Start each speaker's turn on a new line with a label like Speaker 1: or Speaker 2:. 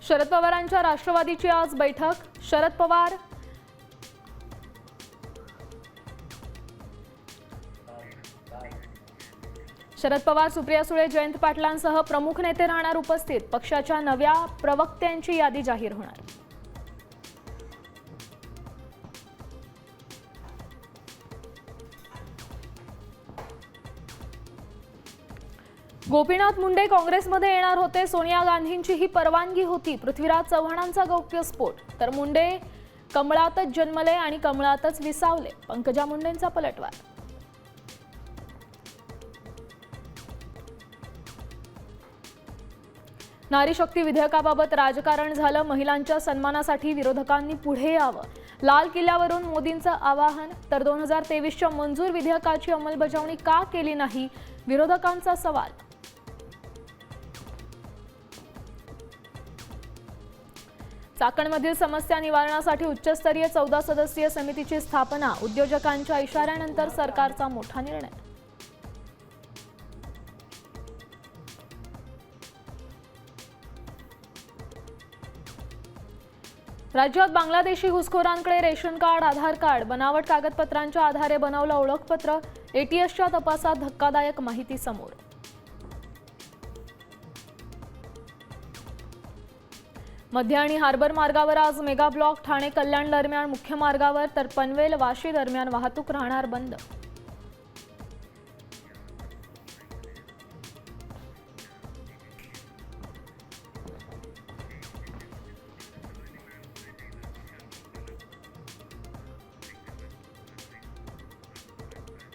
Speaker 1: शरद पवारांच्या राष्ट्रवादीची आज बैठक। शरद पवार, सुप्रिया सुळे, जयंत पाटलांसह प्रमुख नेते राहणार उपस्थित। पक्षाच्या नव्या प्रवक्त्यांची यादी जाहीर होणार। गोपीनाथ मुंडे काँग्रेसमध्ये येणार होते। सोनिया गांधींची ही परवानगी होती। पृथ्वीराज चव्हाणांचा गौप्यस्फोट। तर मुंडे कमळातच जन्मले आणि कमळातच विसावले। पंकजा मुंडेंचा पलटवार। नारी शक्ती विधेयकाबाबत राजकारण झालं। महिलांच्या सन्मानासाठी विरोधकांनी पुढे यावं। लाल किल्ल्यावरून मोदींचं आवाहन। तर 2023च्या मंजूर विधेयकाची अंमलबजावणी का केली नाही, विरोधकांचा सवाल। चाकणमधील समस्या निवारणासाठी उच्चस्तरीय 14 सदस्यीय समितीची स्थापना। उद्योजकांच्या इशाऱ्यानंतर सरकारचा मोठा निर्णय। राज्यात बांगलादेशी घुसखोरांकडे रेशन कार्ड, आधार कार्ड, बनावट कागदपत्रांच्या आधारे बनवलं ओळखपत्र। एटीएसच्या तपासात धक्कादायक माहिती समोर। मध्य आणि हार्बर मार्गावर आज मेगा ब्लॉक। ठाणे कल्याण दरम्यान मुख्य मार्गावर तर पनवेल वाशी दरम्यान वाहतूक राहणार बंद।